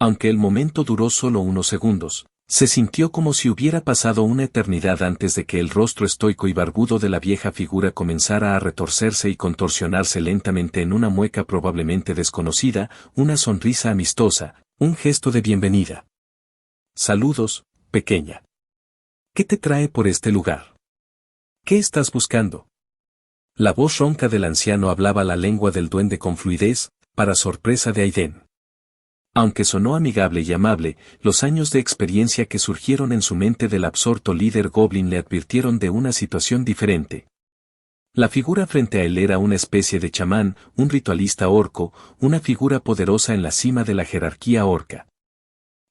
Aunque el momento duró solo unos segundos, se sintió como si hubiera pasado una eternidad antes de que el rostro estoico y barbudo de la vieja figura comenzara a retorcerse y contorsionarse lentamente en una mueca probablemente desconocida, una sonrisa amistosa, un gesto de bienvenida. Saludos, pequeña. ¿Qué te trae por este lugar? ¿Qué estás buscando? La voz ronca del anciano hablaba la lengua del duende con fluidez, para sorpresa de Aiden. Aunque sonó amigable y amable, los años de experiencia que surgieron en su mente del absorto líder goblin le advirtieron de una situación diferente. La figura frente a él era una especie de chamán, un ritualista orco, una figura poderosa en la cima de la jerarquía orca.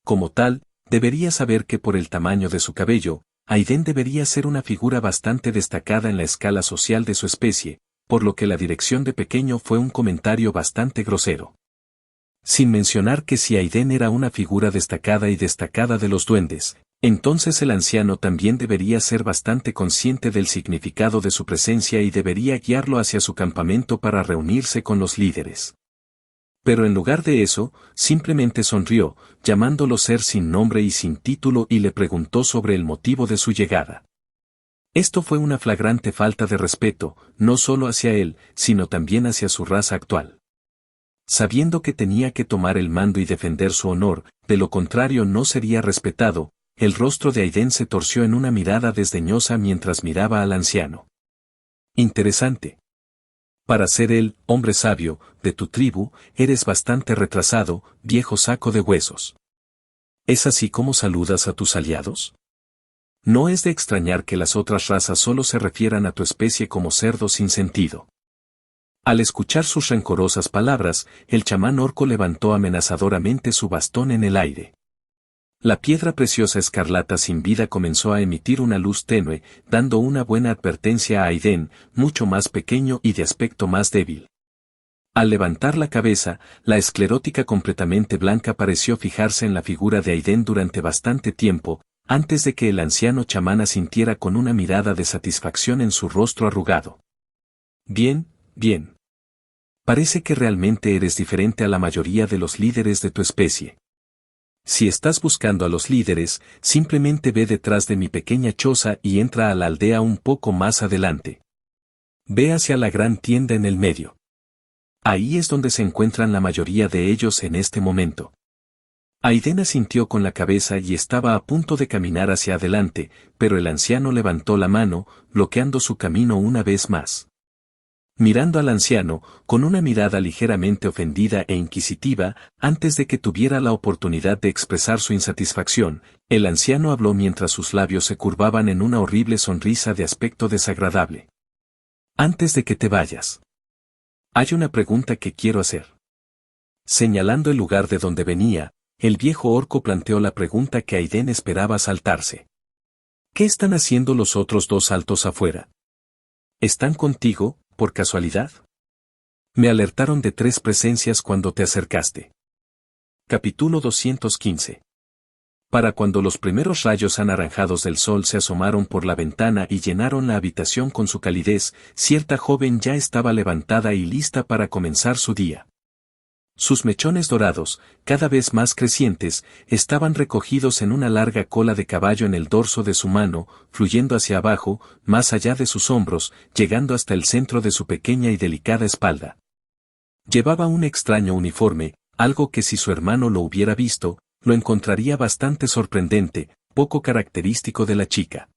Como tal, debería saber que por el tamaño de su cabello, Aiden debería ser una figura bastante destacada en la escala social de su especie, por lo que la dirección de pequeño fue un comentario bastante grosero. Sin mencionar que si Aiden era una figura destacada y destacada de los duendes, entonces el anciano también debería ser bastante consciente del significado de su presencia y debería guiarlo hacia su campamento para reunirse con los líderes. Pero en lugar de eso, simplemente sonrió, llamándolo ser sin nombre y sin título y le preguntó sobre el motivo de su llegada. Esto fue una flagrante falta de respeto, no solo hacia él, sino también hacia su raza actual. Sabiendo que tenía que tomar el mando y defender su honor, de lo contrario no sería respetado, el rostro de Aiden se torció en una mirada desdeñosa mientras miraba al anciano. Interesante. Para ser el hombre sabio de tu tribu, eres bastante retrasado, viejo saco de huesos. ¿Es así como saludas a tus aliados? No es de extrañar que las otras razas solo se refieran a tu especie como cerdos sin sentido. Al escuchar sus rencorosas palabras, el chamán orco levantó amenazadoramente su bastón en el aire. La piedra preciosa escarlata sin vida comenzó a emitir una luz tenue, dando una buena advertencia a Aiden, mucho más pequeño y de aspecto más débil. Al levantar la cabeza, la esclerótica completamente blanca pareció fijarse en la figura de Aiden durante bastante tiempo, antes de que el anciano chamán asintiera con una mirada de satisfacción en su rostro arrugado. Bien, bien. Parece que realmente eres diferente a la mayoría de los líderes de tu especie. Si estás buscando a los líderes, simplemente ve detrás de mi pequeña choza y entra a la aldea un poco más adelante. Ve hacia la gran tienda en el medio. Ahí es donde se encuentran la mayoría de ellos en este momento. Aiden asintió con la cabeza y estaba a punto de caminar hacia adelante, pero el anciano levantó la mano, bloqueando su camino una vez más. Mirando al anciano, con una mirada ligeramente ofendida e inquisitiva, antes de que tuviera la oportunidad de expresar su insatisfacción, el anciano habló mientras sus labios se curvaban en una horrible sonrisa de aspecto desagradable. Antes de que te vayas. Hay una pregunta que quiero hacer. Señalando el lugar de donde venía, el viejo orco planteó la pregunta que Aiden esperaba saltarse. ¿Qué están haciendo los otros dos altos afuera? ¿Están contigo, por casualidad? Me alertaron de 3 presencias cuando te acercaste. Capítulo 215. Para cuando los primeros rayos anaranjados del sol se asomaron por la ventana y llenaron la habitación con su calidez, cierta joven ya estaba levantada y lista para comenzar su día. Sus mechones dorados, cada vez más crecientes, estaban recogidos en una larga cola de caballo en el dorso de su mano, fluyendo hacia abajo, más allá de sus hombros, llegando hasta el centro de su pequeña y delicada espalda. Llevaba un extraño uniforme, algo que si su hermano lo hubiera visto, lo encontraría bastante sorprendente, poco característico de la chica.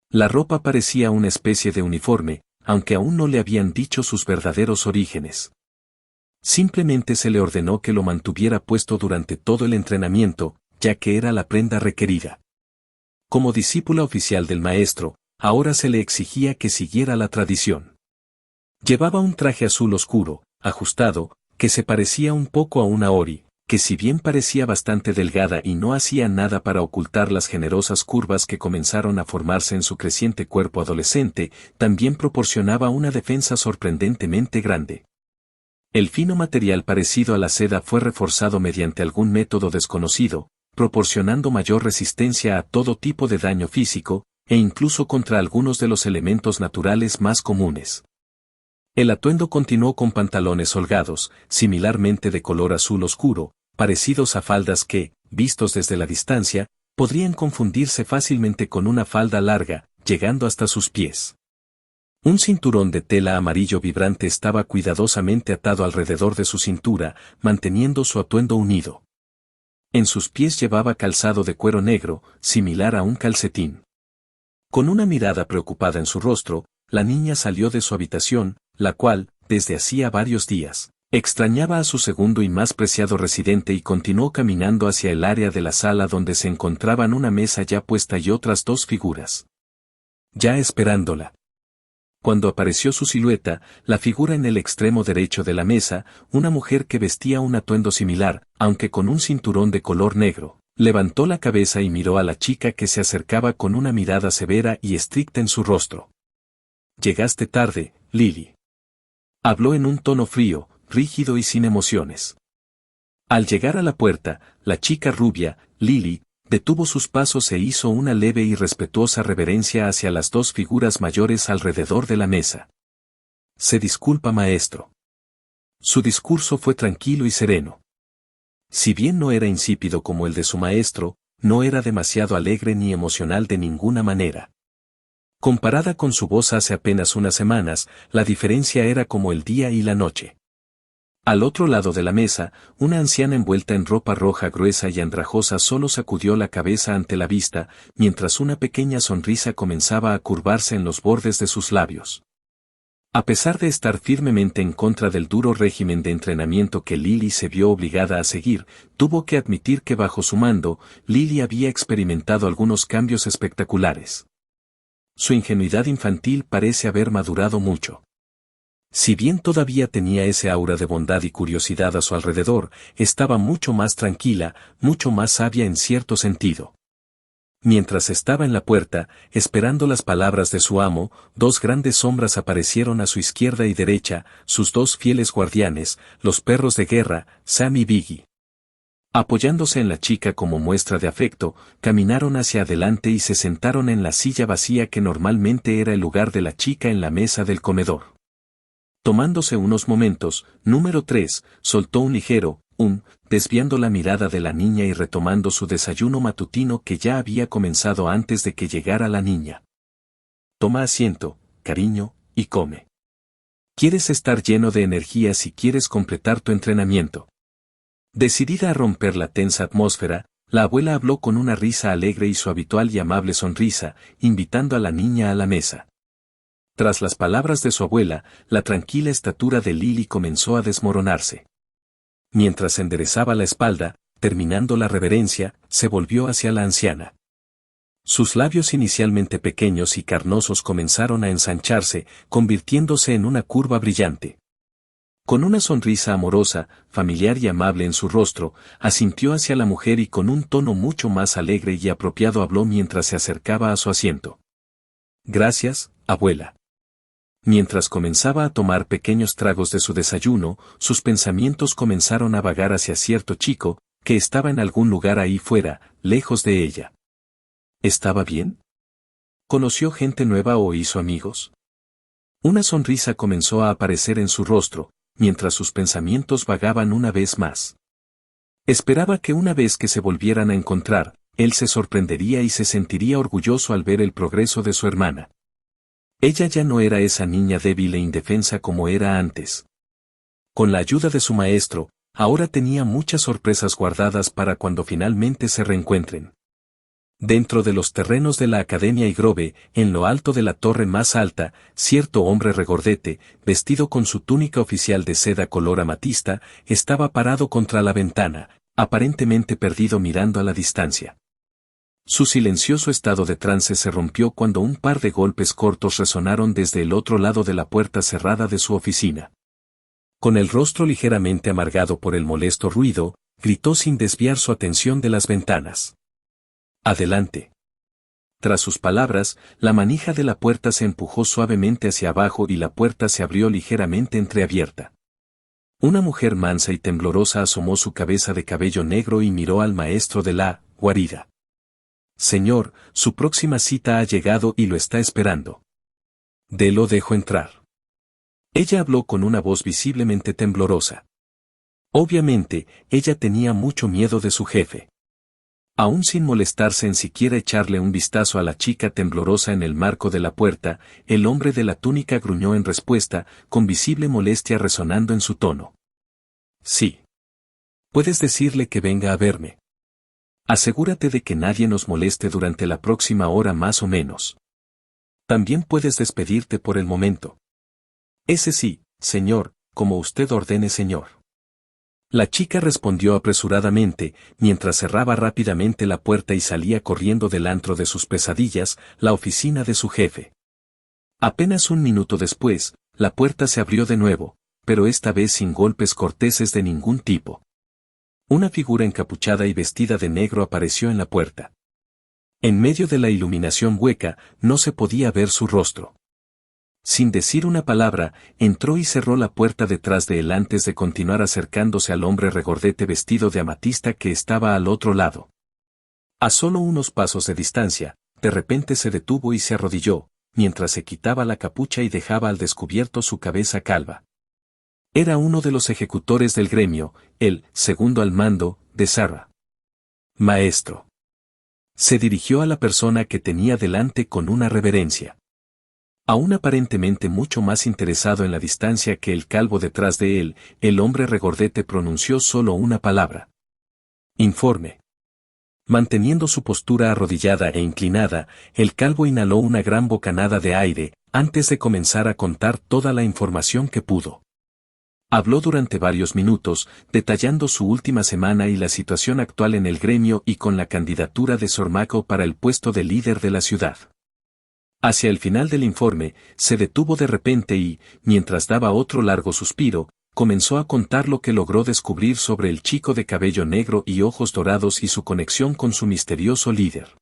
La ropa parecía una especie de uniforme, aunque aún no le habían dicho sus verdaderos orígenes. Simplemente se le ordenó que lo mantuviera puesto durante todo el entrenamiento, ya que era la prenda requerida. Como discípula oficial del maestro, ahora se le exigía que siguiera la tradición. Llevaba un traje azul oscuro, ajustado, que se parecía un poco a una ori, que si bien parecía bastante delgada y no hacía nada para ocultar las generosas curvas que comenzaron a formarse en su creciente cuerpo adolescente, también proporcionaba una defensa sorprendentemente grande. El fino material parecido a la seda fue reforzado mediante algún método desconocido, proporcionando mayor resistencia a todo tipo de daño físico, e incluso contra algunos de los elementos naturales más comunes. El atuendo continuó con pantalones holgados, similarmente de color azul oscuro, parecidos a faldas que, vistos desde la distancia, podrían confundirse fácilmente con una falda larga, llegando hasta sus pies. Un cinturón de tela amarillo vibrante estaba cuidadosamente atado alrededor de su cintura, manteniendo su atuendo unido. En sus pies llevaba calzado de cuero negro, similar a un calcetín. Con una mirada preocupada en su rostro, la niña salió de su habitación, la cual, desde hacía varios días, extrañaba a su segundo y más preciado residente y continuó caminando hacia el área de la sala donde se encontraban una mesa ya puesta y otras 2 figuras. Ya esperándola. Cuando apareció su silueta, la figura en el extremo derecho de la mesa, una mujer que vestía un atuendo similar, aunque con un cinturón de color negro, levantó la cabeza y miró a la chica que se acercaba con una mirada severa y estricta en su rostro. Llegaste tarde, Lily. Habló en un tono frío, rígido y sin emociones. Al llegar a la puerta, la chica rubia, Lily, detuvo sus pasos e hizo una leve y respetuosa reverencia hacia las 2 figuras mayores alrededor de la mesa. Se disculpa, maestro. Su discurso fue tranquilo y sereno. Si bien no era insípido como el de su maestro, no era demasiado alegre ni emocional de ninguna manera. Comparada con su voz hace apenas unas semanas, la diferencia era como el día y la noche. Al otro lado de la mesa, una anciana envuelta en ropa roja gruesa y andrajosa solo sacudió la cabeza ante la vista, mientras una pequeña sonrisa comenzaba a curvarse en los bordes de sus labios. A pesar de estar firmemente en contra del duro régimen de entrenamiento que Lily se vio obligada a seguir, tuvo que admitir que bajo su mando, Lily había experimentado algunos cambios espectaculares. Su ingenuidad infantil parece haber madurado mucho. Si bien todavía tenía ese aura de bondad y curiosidad a su alrededor, estaba mucho más tranquila, mucho más sabia en cierto sentido. Mientras estaba en la puerta, esperando las palabras de su amo, 2 grandes sombras aparecieron a su izquierda y derecha, sus 2 fieles guardianes, los perros de guerra, Sam y Biggie. Apoyándose en la chica como muestra de afecto, caminaron hacia adelante y se sentaron en la silla vacía que normalmente era el lugar de la chica en la mesa del comedor. Tomándose unos momentos, número 3, soltó un ligero, desviando la mirada de la niña y retomando su desayuno matutino que ya había comenzado antes de que llegara la niña. Toma asiento, cariño, y come. Quieres estar lleno de energía si quieres completar tu entrenamiento. Decidida a romper la tensa atmósfera, la abuela habló con una risa alegre y su habitual y amable sonrisa, invitando a la niña a la mesa. Tras las palabras de su abuela, la tranquila estatura de Lily comenzó a desmoronarse. Mientras enderezaba la espalda, terminando la reverencia, se volvió hacia la anciana. Sus labios inicialmente pequeños y carnosos comenzaron a ensancharse, convirtiéndose en una curva brillante. Con una sonrisa amorosa, familiar y amable en su rostro, asintió hacia la mujer y con un tono mucho más alegre y apropiado habló mientras se acercaba a su asiento. Gracias, abuela. Mientras comenzaba a tomar pequeños tragos de su desayuno, sus pensamientos comenzaron a vagar hacia cierto chico, que estaba en algún lugar ahí fuera, lejos de ella. ¿Estaba bien? ¿Conoció gente nueva o hizo amigos? Una sonrisa comenzó a aparecer en su rostro, mientras sus pensamientos vagaban una vez más. Esperaba que una vez que se volvieran a encontrar, él se sorprendería y se sentiría orgulloso al ver el progreso de su hermana. Ella ya no era esa niña débil e indefensa como era antes. Con la ayuda de su maestro, ahora tenía muchas sorpresas guardadas para cuando finalmente se reencuentren. Dentro de los terrenos de la Academia Igrove, en lo alto de la torre más alta, cierto hombre regordete, vestido con su túnica oficial de seda color amatista, estaba parado contra la ventana, aparentemente perdido mirando a la distancia. Su silencioso estado de trance se rompió cuando un par de golpes cortos resonaron desde el otro lado de la puerta cerrada de su oficina. Con el rostro ligeramente amargado por el molesto ruido, gritó sin desviar su atención de las ventanas. Adelante. Tras sus palabras, la manija de la puerta se empujó suavemente hacia abajo y la puerta se abrió ligeramente entreabierta. Una mujer mansa y temblorosa asomó su cabeza de cabello negro y miró al maestro de la guarida. Señor, su próxima cita ha llegado y lo está esperando. Lo dejo entrar. Ella habló con una voz visiblemente temblorosa. Obviamente, ella tenía mucho miedo de su jefe. Aún sin molestarse en siquiera echarle un vistazo a la chica temblorosa en el marco de la puerta, el hombre de la túnica gruñó en respuesta, con visible molestia resonando en su tono. Sí. Puedes decirle que venga a verme. Asegúrate de que nadie nos moleste durante la próxima hora más o menos. También puedes despedirte por el momento. Ese sí, señor, como usted ordene, señor. La chica respondió apresuradamente, mientras cerraba rápidamente la puerta y salía corriendo del antro de sus pesadillas, la oficina de su jefe. Apenas un minuto después, la puerta se abrió de nuevo, pero esta vez sin golpes corteses de ningún tipo. Una figura encapuchada y vestida de negro apareció en la puerta. En medio de la iluminación hueca, no se podía ver su rostro. Sin decir una palabra, entró y cerró la puerta detrás de él antes de continuar acercándose al hombre regordete vestido de amatista que estaba al otro lado. A solo unos pasos de distancia, de repente se detuvo y se arrodilló, mientras se quitaba la capucha y dejaba al descubierto su cabeza calva. Era uno de los ejecutores del gremio, el segundo al mando, de Sarah. Maestro. Se dirigió a la persona que tenía delante con una reverencia. Aún aparentemente mucho más interesado en la distancia que el calvo detrás de él, el hombre regordete pronunció solo una palabra. Informe. Manteniendo su postura arrodillada e inclinada, el calvo inhaló una gran bocanada de aire, antes de comenzar a contar toda la información que pudo. Habló durante varios minutos, detallando su última semana y la situación actual en el gremio y con la candidatura de Sormaco para el puesto de líder de la ciudad. Hacia el final del informe, se detuvo de repente y, mientras daba otro largo suspiro, comenzó a contar lo que logró descubrir sobre el chico de cabello negro y ojos dorados y su conexión con su misterioso líder.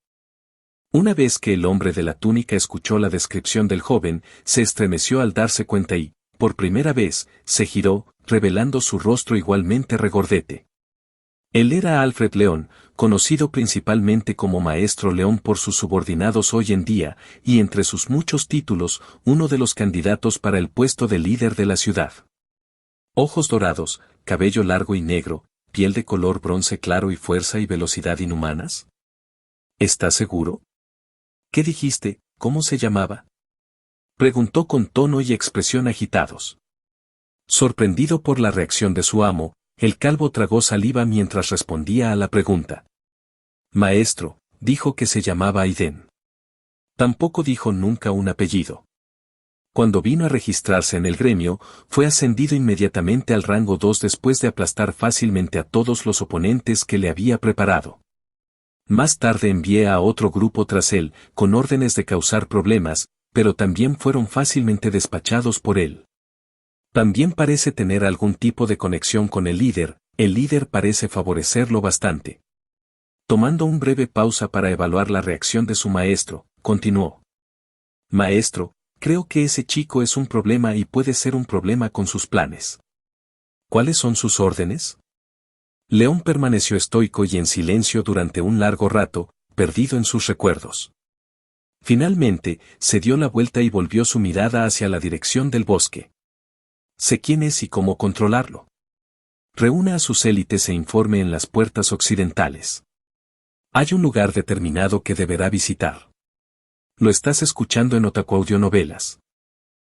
Una vez que el hombre de la túnica escuchó la descripción del joven, se estremeció al darse cuenta y, por primera vez, se giró, revelando su rostro igualmente regordete. Él era Alfred León, conocido principalmente como Maestro León por sus subordinados hoy en día, y entre sus muchos títulos, uno de los candidatos para el puesto de líder de la ciudad. Ojos dorados, cabello largo y negro, piel de color bronce claro y fuerza y velocidad inhumanas. ¿Estás seguro? ¿Qué dijiste? ¿Cómo se llamaba? Preguntó con tono y expresión agitados. Sorprendido por la reacción de su amo, El calvo tragó saliva mientras respondía a la pregunta. Maestro, dijo que se llamaba Aiden. Tampoco dijo nunca un apellido. Cuando vino a registrarse en el gremio, fue ascendido inmediatamente al rango 2 después de aplastar fácilmente a todos los oponentes que le había preparado. Más tarde envié a otro grupo tras él, con órdenes de causar problemas, pero también fueron fácilmente despachados por él. También parece tener algún tipo de conexión con el líder parece favorecerlo bastante. Tomando una breve pausa para evaluar la reacción de su maestro, continuó. Maestro, creo que ese chico es un problema y puede ser un problema con sus planes. ¿Cuáles son sus órdenes? León permaneció estoico y en silencio durante un largo rato, perdido en sus recuerdos. Finalmente, se dio la vuelta y volvió su mirada hacia la dirección del bosque. Sé quién es y cómo controlarlo. Reúna a sus élites e informe en las puertas occidentales. Hay un lugar determinado que deberá visitar. Lo estás escuchando en Otaku Audionovelas.